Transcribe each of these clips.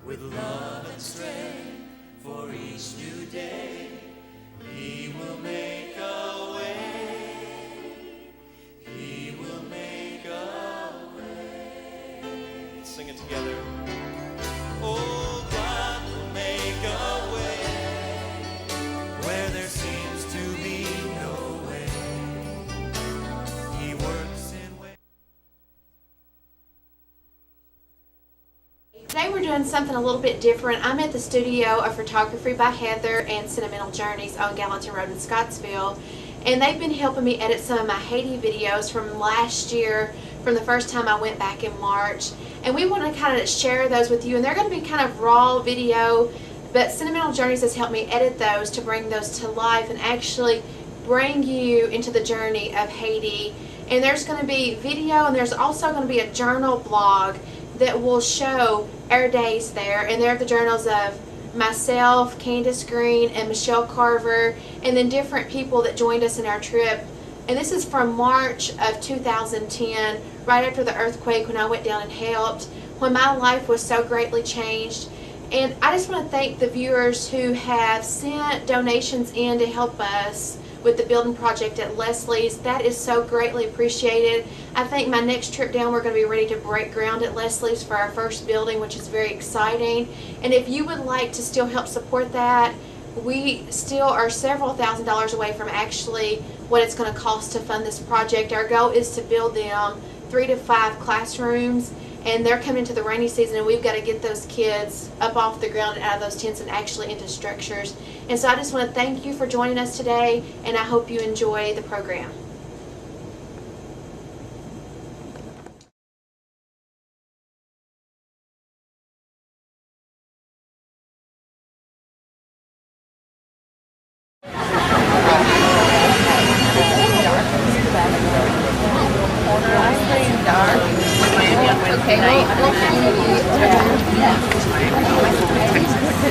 with love and strength for each new day. He will make a way. He will make a way. Let's sing it together. Oh, God will make a way where there seems to be no way. He works in ways. Today we're doing something a little bit different. I'm at the studio of Photography by Heather and Sentimental Journeys on Gallatin Road in Scottsville, and they've been helping me edit some of my Haiti videos from last year, from the first time I went back in March, and we want to kind of share those with you. And they're going to be kind of raw video, but Sentimental Journeys has helped me edit those to bring those to life and actually bring you into the journey of Haiti. And there's going to be video, and there's also going to be a journal blog that will show our days there, and they're the journals of myself, Candace Green, and Michelle Carver, and then different people that joined us in our trip. And this is from March of 2010, right after the earthquake, when I went down and helped, when my life was so greatly changed. And I just want to thank the viewers who have sent donations in to help us with the building project at Leslie's. That is so greatly appreciated. I think my next trip down we're going to be ready to break ground at Leslie's for our first building, which is very exciting. And if you would like to still help support that, we still are several $1,000s away from actually what it's going to cost to fund this project. Our goal is to build them 3 to 5 classrooms, and they're coming into the rainy season, and we've got to get those kids up off the ground and out of those tents and actually into structures. And so I just want to thank you for joining us today, and I hope you enjoy the program.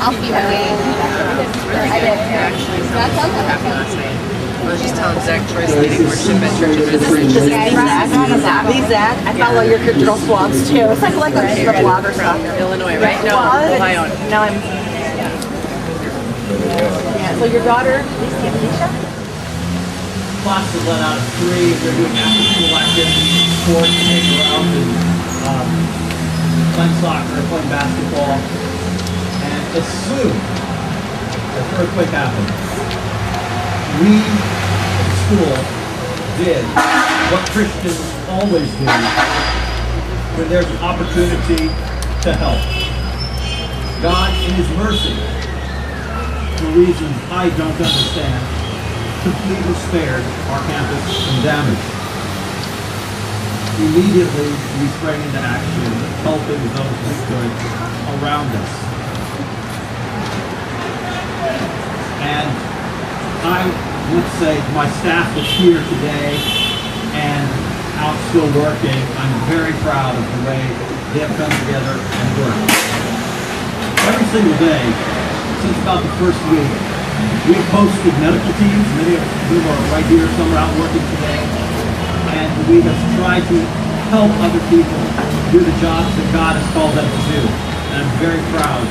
I'll be waiting. I was just telling Zach Troy's leading worship at Church of Ministry. Zach. I follow your digital blogs too. It's like a blog or something. Illinois, right? No, Ohio. No, I'm. Yeah. So your daughter, Alicia? Class is let out at 3. They're doing after school activities, sports, hang around, and playing soccer, playing basketball. And as soon as the earthquake happened, we at the school did what Christians always do when there's an opportunity to help. God, in His mercy, for reasons I don't understand, completely spared our campus from damage. Immediately, we sprang into action, helping those who could around us. And I would say my staff is here today and out still working. I'm very proud of the way they have come together and worked. Every single day, since about the first week, we've hosted medical teams. Many of whom are right here, some are out working today. And we have tried to help other people do the jobs that God has called them to do. And I'm very proud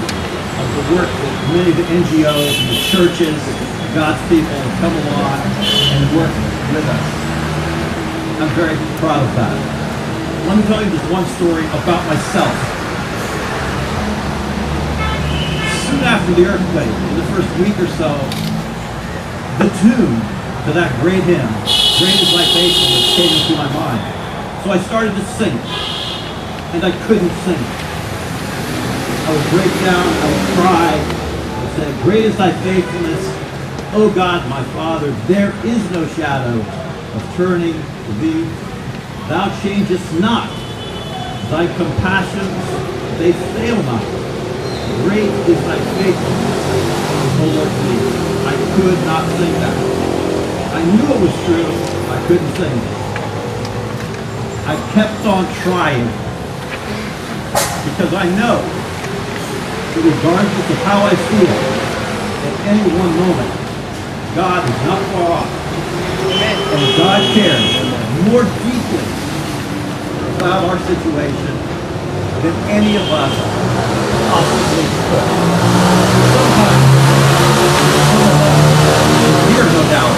of the work that many of the NGOs and the churches, God's people, have come along and worked with us. I'm very proud of that. Let me tell you just one story about myself. Soon after the earthquake, in the first week or so, the tune to that great hymn, Great Is Thy Faithfulness, came into my mind. So I started to sing it, and I couldn't sing it. I would break down, I would cry, I would say, Great is Thy faithfulness, O God, my Father, there is no shadow of turning to Thee. Thou changest not, Thy compassions, they fail not. Great is Thy faithfulness, O Lord, to Thee. I could not sing that. I knew it was true, I couldn't sing it. I kept on trying, because I know that regardless of how I feel, at any one moment, God is not far off. And God cares more deeply about our situation than any of us possibly could. Sometimes, some of us, here no doubt,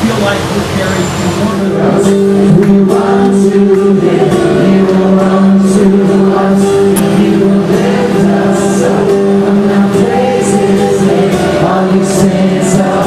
feel like we're carrying more than us. We run to Him, He will run to us, He will lift us up, and now praise His name, all you saints around.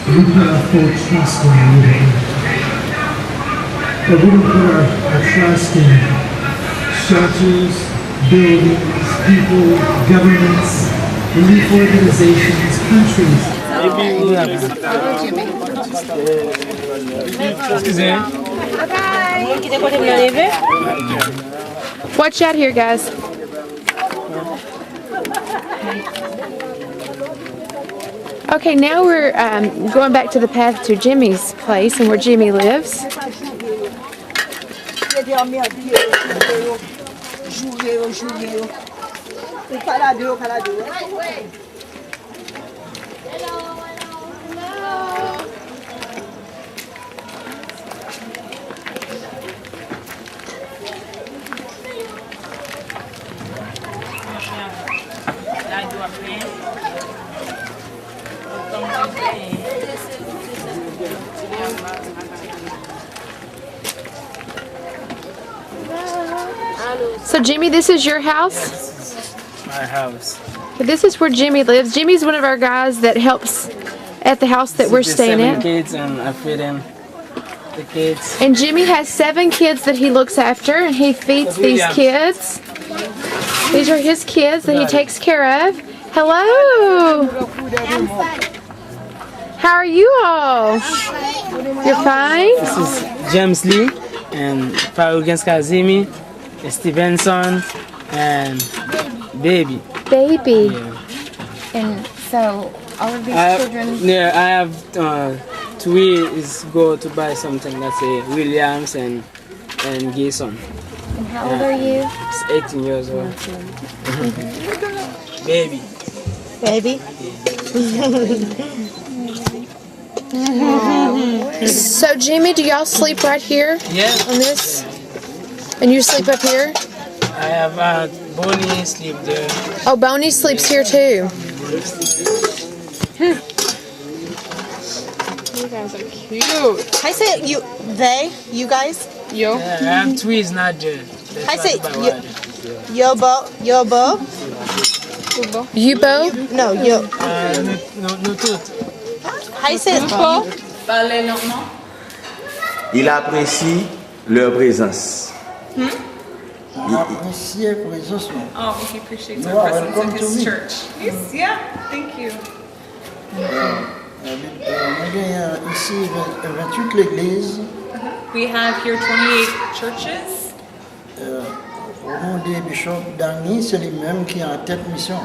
We put our full trust in you, Lord. But we don't put our trust in shelters, buildings, people, governments, relief organizations, countries. Watch out here, guys. Okay, now we're going back to the path to Jimmy's place and where Jimmy lives. So Jimmy, this is your house? My house. This is where Jimmy lives. Jimmy's one of our guys that helps at the house that we're staying at. Kids and I feed them the kids. And Jimmy has 7 kids that he looks after, and he feeds these kids. These are his kids that he takes care of. Hello. How are you all? You're fine? This is James Lee and Farugens Kazimi, Stevenson, and Baby. Baby. Yeah. And so all of these children. Yeah, I have 2 is go to buy something. That's a Williams and Gayson. And how old are you? It's 18 years old. Baby. Baby. So Jimmy, do y'all sleep right here? Yeah. On this? And you sleep up here? I have Bonnie sleep there. Oh, Bonnie sleeps here too. You guys are cute. I say you guys. Yo. Yeah, I have twins not there. I say Yobo. Yubo? No, yo. No tooth. I say Il apprécie leur présence. Apprécier présence. Oh, he appreciates No, our presence welcome in to his me. church. Yeah, thank you. Ici 28 l'église. We have here 28 churches. Au nom des bishops Dani, c'est lui-même qui est en tête mission.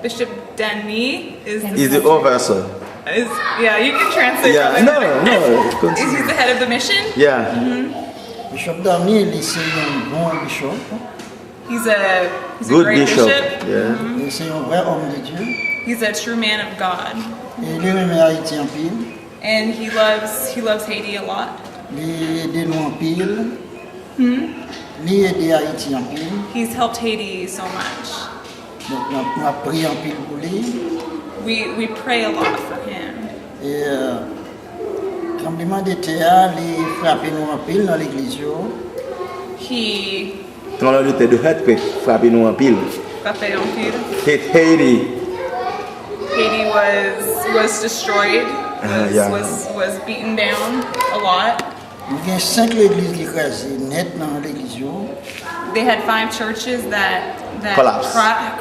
Bishop Danny is He's the officer. yeah, you can translate. Yeah, from it. no. He's the head of the mission. Yeah. Bishop Dani, c'est un bon bishop. He's a Good great bishop. bishop. Yeah. Et c'est un vrai homme de Dieu. He's a true man of God, Et il aime Haïti en pile. and he loves Haiti a lot. Il aide nous en pile. Il aide Haïti en pile. He's helped Haiti so much. Donc on a prié en pile pour lui. We pray a lot for him. Et tremblement de terre, il frappe nous en pile dans l'église. He Tremblement de terre de earthquake frappé nous en pile. Pape Empire. Haiti. Haiti was destroyed. Yeah. Was beaten down a lot. Il y a 5 églises qui écrasent net dans l'église. They had 5 churches that Collapsed.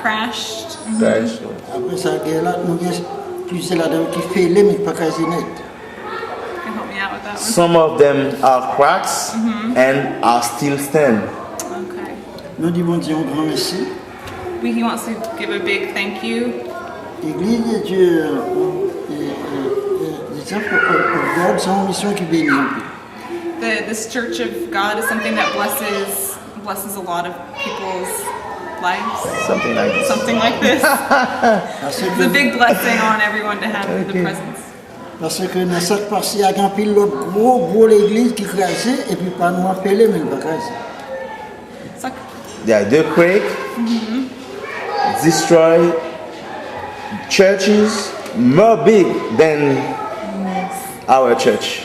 crashed. Right. Après ça, nous avons plusieurs là-dedans qui fait mais pas quasi net. Can help me out with that one. Some of them are cracks and are still stand. Okay. Nous disons Dieu un grand merci. He wants to give a big thank you. L'église de Dieu, les disciples of God, c'est une mission qui bénit un peu. This Church of God is something that blesses a lot of people's lives. Something like this. Something like this. Parce It's a que, big blessing on everyone to have the presence. parce que dans cette partie, il y a un pile l'autre gros l'église qui crasait et puis pas nous appeler, mais pas crasé. It's like, Yeah, the quake destroy churches more big than our church.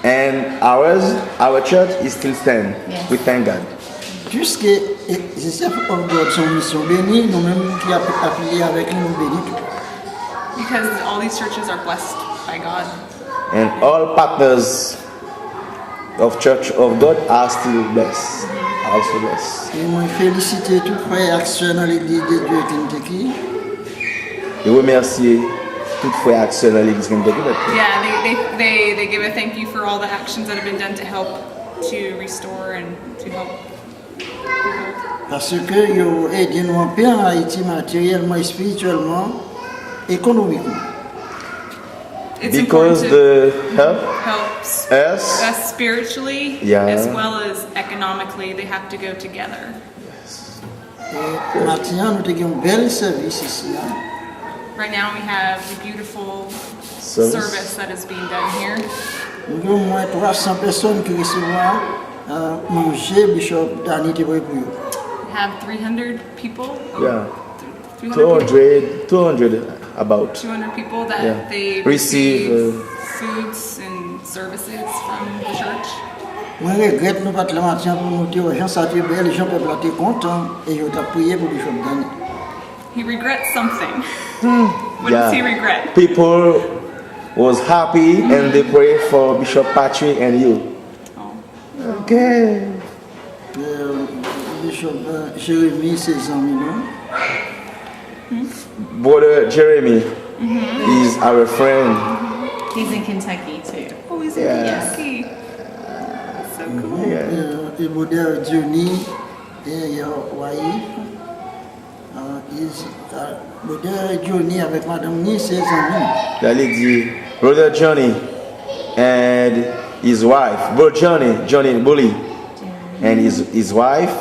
And our church is still stand. We thank God. Puisque les disciples of God sont une mission bénie, nous-mêmes qui appelés avec nous bénis tout. because all these churches are blessed by God. And all partners of Church of God are still blessed. Also blessed. Et moi, féliciter tous les frères acteurs dans l'église de Dieu Kentucky. Je remercie tous les frères acteurs dans l'église Kentucky. Yeah, they give a thank you for all the actions that have been done to help to restore and to help. Parce que ils ont aidé nous en paix en Haïti matériellement, spirituellement, économiquement. It's Because important the to help help us. spiritually Yeah. as well as economically. They have to go together. Et maintenant, nous avons un bel service ici. Right now we have a beautiful Service. service that is being done here. Nous avons au moins 300 personnes qui recevront manger, Bishop Danny te pour eux. We have 300 people. Yeah. 300 people. 200 about. 200 people that Yeah. they Receive, receive foods and services from the church. Moi, je regrette nous pas le matin pour nous dire, les gens sont belles, les gens peuvent être contents et je t'ai prié pour Bishop Danny. He regrets something. What does he regret? People was happy and they pray for Bishop Patrick and you. Okay. Bishop Jeremy, ses amis, non? Brother Jeremy is our friend. He's in Kentucky too. Oh, he's in Kentucky. So cool. Et brother Johnny et your wife. Brother Johnny avec madame ni ses amis. La lady, Brother Johnny and his wife. Brother Johnny Bully, and his wife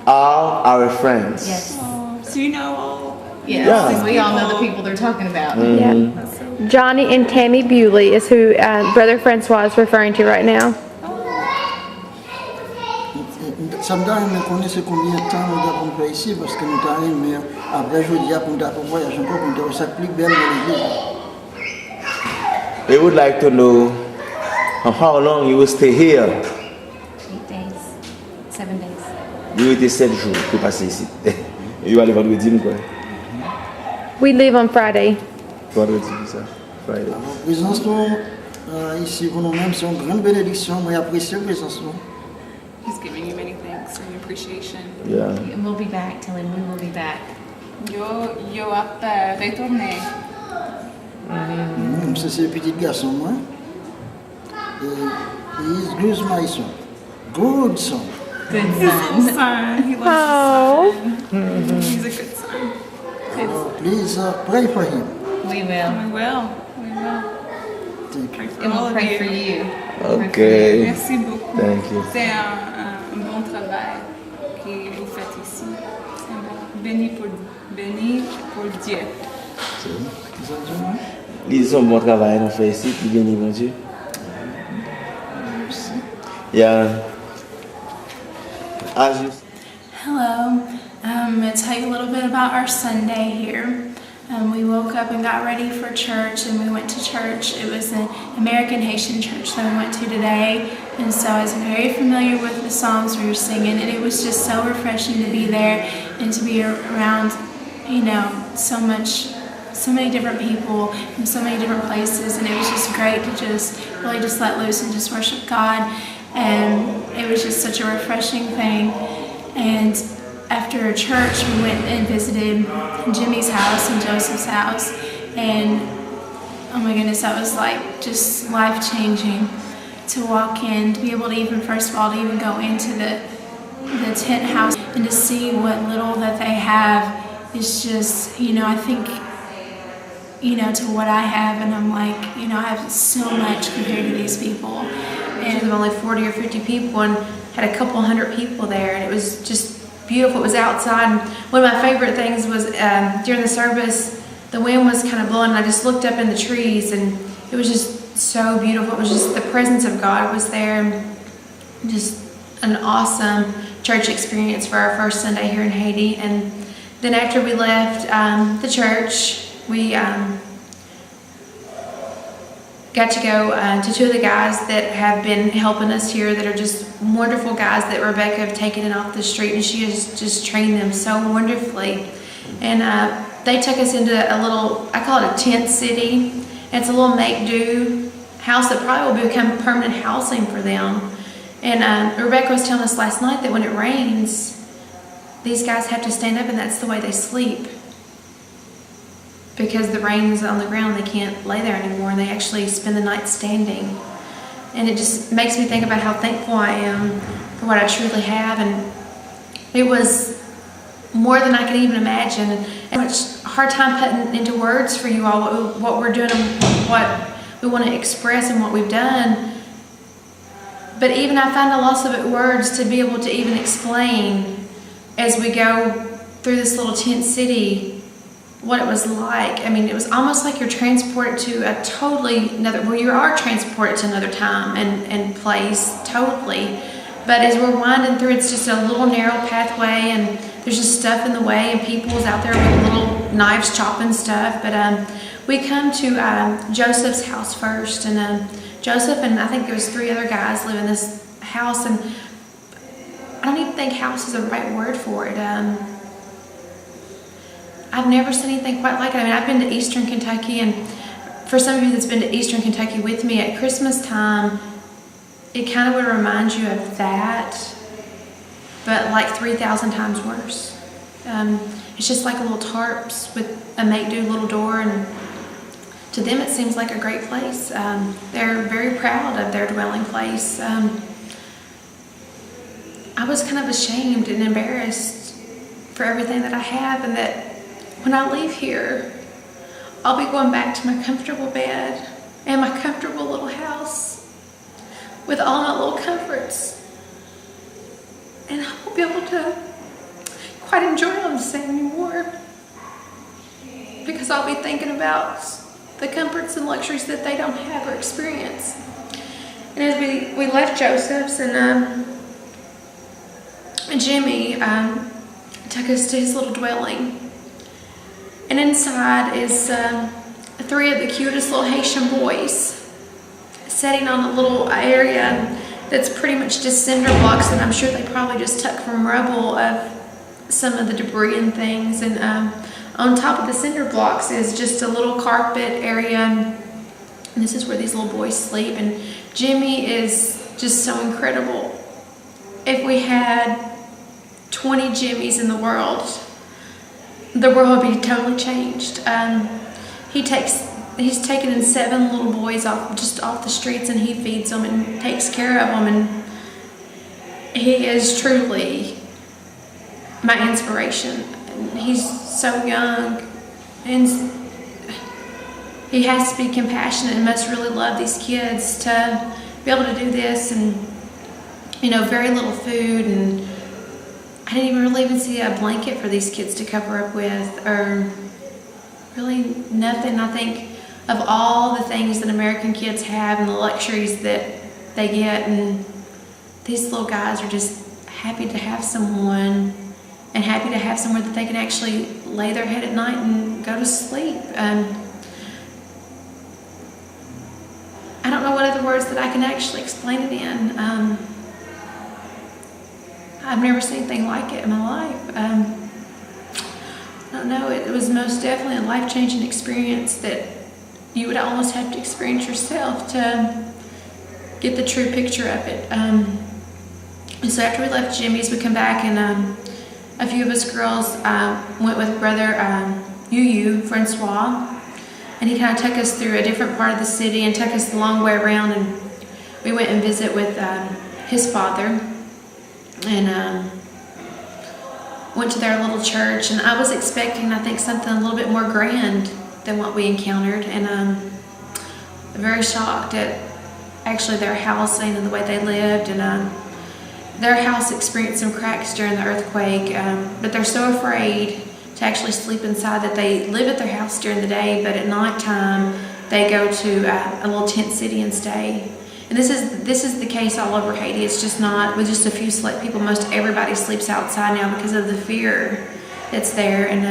are our friends. Yes. So you know all. Yeah. We all know the people they're talking about. Yeah. Johnny and Tammy Bewley is who Brother Francois is referring to right now. Sometimes je connais combien de temps nous avons fait ici parce que nous avons mais après je dis pour nous voyager encore pour nous faire plus belle l'église. They would like to know how long you will stay here. 8 days. 7 days. You will 7 jours pour passer ici. You allez vendredi nous quoi? We leave on Friday. Vendredi ça. Friday. La présence ici pour nous-mêmes c'est une grande bénédiction. Moi j'apprécie la présence. He's giving you many thanks and appreciation. Yeah. And we'll be back. Tell him we will be back. Yo ap retourner. C'est le petit garçon moi. He's good my son. Good son. Good His little son. son. He loves his son. He's a good son. Please pray for him. We will. We will. We will. Pray for And all we'll of pray you. for you. Okay. Merci beaucoup. Thank you. C'est un bon travail que vous faites ici. C'est un bon. Béni pour Dieu. Ils ont un bon travail nous fait ici, puis béni mon Dieu. Yeah. As you Hello. I'm going to tell you a little bit about our Sunday here. We woke up and got ready for church, and we went to church. It was an American Haitian church that we went to today, and so I was very familiar with the songs we were singing, and it was just so refreshing to be there and to be around, you know, so many different people from so many different places, and it was just great to just really just let loose and just worship God, and it was just such a refreshing thing. And after church, we went and visited Jimmy's house and Joseph's house, and oh my goodness, that was like just life-changing to walk in, to be able to even, first of all, to even go into the tent house and to see what little that they have is just, you know, I think, you know, to what I have, and I'm like, you know, I have so much compared to these people. And there were only 40 or 50 people and had a couple hundred people there, and it was just beautiful. It was outside, and one of my favorite things was during the service, the wind was kind of blowing, and I just looked up in the trees, and it was just so beautiful. It was just the presence of God was there, and just an awesome church experience for our first Sunday here in Haiti. And then after we left the church, we got to go to two of the guys that have been helping us here that are just wonderful guys that Rebecca have taken in off the street, and she has just trained them so wonderfully. And they took us into a little, I call it a tent city. It's a little make-do house that probably will become permanent housing for them. And Rebecca was telling us last night that when it rains, these guys have to stand up, and that's the way they sleep. Because the rain is on the ground, they can't lay there anymore, and they actually spend the night standing. And it just makes me think about how thankful I am for what I truly have. And it was more than I could even imagine. And much hard time putting into words for you all what we're doing and what we want to express and what we've done. But even I find a loss of it words to be able to even explain as we go through this little tent city what it was like. I mean, it was almost like you're transported to a totally another, well, you are transported to another time and place, totally. But as we're winding through, it's just a little narrow pathway, and there's just stuff in the way, and people's out there with little knives chopping stuff. But we come to Joseph's house first, and Joseph and I think there was 3 other guys live in this house, and I don't even think house is the right word for it. I've never seen anything quite like it. I mean, I've been to Eastern Kentucky, and for some of you that's been to Eastern Kentucky with me, at Christmas time, it kind of would remind you of that, but like 3,000 times worse. It's just like little tarps with a make-do little door, and to them it seems like a great place. They're very proud of their dwelling place. I was kind of ashamed and embarrassed for everything that I have, and that when I leave here, I'll be going back to my comfortable bed and my comfortable little house with all my little comforts, and I won't be able to quite enjoy them the same anymore, because I'll be thinking about the comforts and luxuries that they don't have or experience. And as we left Joseph's, and Jimmy took us to his little dwelling, and inside is 3 of the cutest little Haitian boys sitting on a little area that's pretty much just cinder blocks, and I'm sure they probably just took from rubble of some of the debris and things. And on top of the cinder blocks is just a little carpet area, and this is where these little boys sleep. And Jimmy is just so incredible. If we had 20 Jimmys in the world would be totally changed. He's taken in 7 little boys off the streets, and he feeds them and takes care of them, and he is truly my inspiration. He's so young, and he has to be compassionate and must really love these kids to be able to do this. And very little food, and I didn't even see a blanket for these kids to cover up with, or really nothing. I think of all the things that American kids have and the luxuries that they get, and these little guys are just happy to have someone, and happy to have somewhere that they can actually lay their head at night and go to sleep. I don't know what other words that I can actually explain it in. I've never seen anything like it in my life. I don't know, it was most definitely a life-changing experience that you would almost have to experience yourself to get the true picture of it. And so after we left Jimmy's, we come back, and a few of us girls went with Brother Francois, and he kind of took us through a different part of the city and took us the long way around, and we went and visit with his father, and went to their little church. And I was expecting, I think, something a little bit more grand than what we encountered, and very shocked at actually their housing and the way they lived. And their house experienced some cracks during the earthquake, but they're so afraid to actually sleep inside that they live at their house during the day, but at nighttime they go to a little tent city and stay. And this is the case all over Haiti. It's just not with just a few select people. Most everybody sleeps outside now because of the fear that's there. And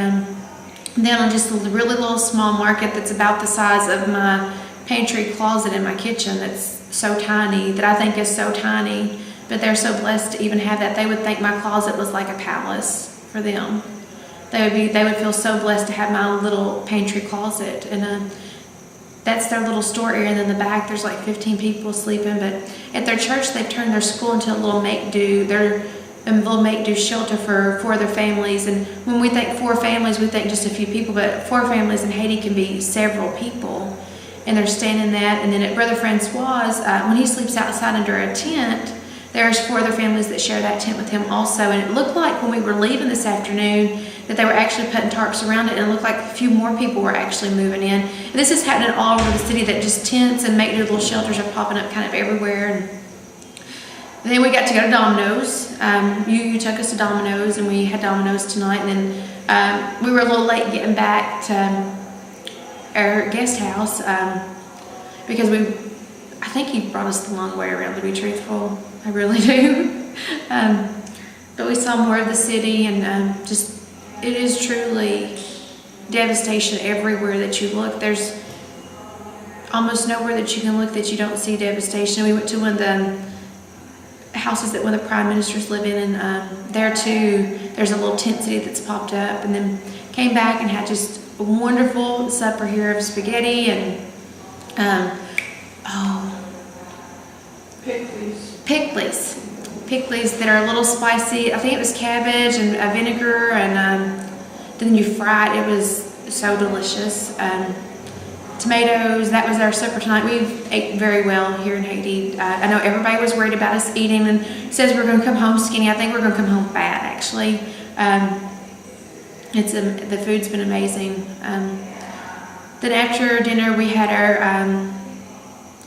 then on just a really little small market that's about the size of my pantry closet in my kitchen, that's so tiny, that I think is so tiny, but they're so blessed to even have that. They would think my closet was like a palace for them. They would feel so blessed to have my little pantry closet. And that's their little store area, and in the back there's like 15 people sleeping. But at their church, they've turned their school into a little make-do shelter for their families. And when we think 4 families, we think just a few people, but 4 families in Haiti can be several people, and they're staying in that. And then at Brother Francois', when he sleeps outside under a tent, there's 4 other families that share that tent with him also. And it looked like when we were leaving this afternoon that they were actually putting tarps around it, and it looked like a few more people were actually moving in. And this is happening all over the city, that just tents and make-do little shelters are popping up kind of everywhere. And then we got to go to Domino's. You took us to Domino's, and we had Domino's tonight. And then we were a little late getting back to our guest house because I think he brought us the long way around, to be truthful. I really do. But we saw more of the city, and it is truly devastation everywhere that you look. There's almost nowhere that you can look that you don't see devastation. We went to one of the houses that one of the prime ministers live in, and there too, there's a little tent city that's popped up, and then came back and had just a wonderful supper here of spaghetti and pickles that are a little spicy. I think it was cabbage and vinegar, and then you fry it. It was so delicious. Tomatoes, that was our supper tonight. We ate very well here in Haiti. I know everybody was worried about us eating and says we're going to come home skinny. I think we're going to come home fat, actually. The food's been amazing. Then after dinner, we had our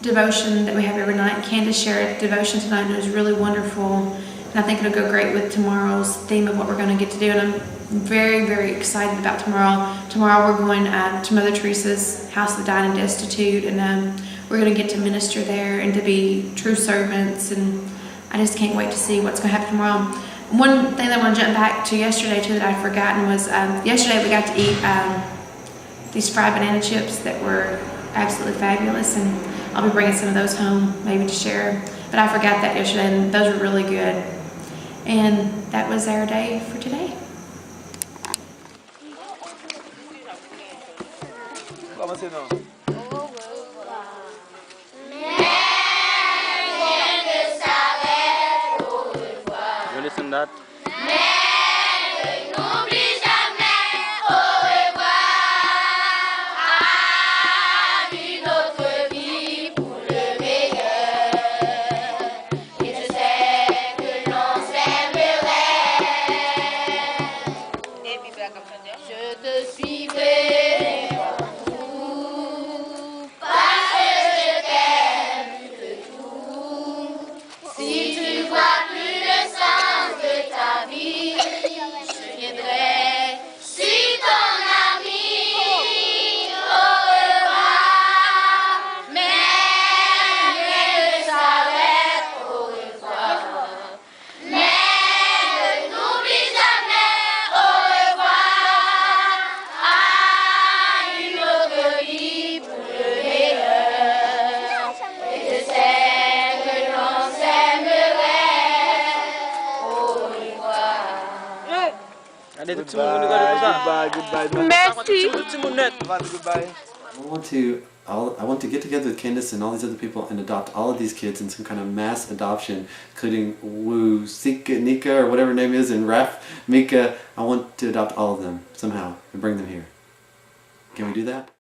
devotion that we have every night. Candace shared a devotion tonight, and it was really wonderful. And I think it'll go great with tomorrow's theme of what we're going to get to do. And I'm very, very excited about tomorrow. Tomorrow we're going to Mother Teresa's House of the Dying and Destitute, and we're going to get to minister there and to be true servants. And I just can't wait to see what's going to happen tomorrow. One thing that I want to jump back to yesterday too that I'd forgotten was yesterday we got to eat these fried banana chips that were absolutely fabulous, and I'll be bringing some of those home maybe to share. But I forgot that yesterday, and those were really good. And that was our day for today. You listen that? I want to get together with Candace and all these other people and adopt all of these kids in some kind of mass adoption, including Wu, Sika, Nika, or whatever her name is, and Raf, Mika. I want to adopt all of them somehow and bring them here. Can we do that?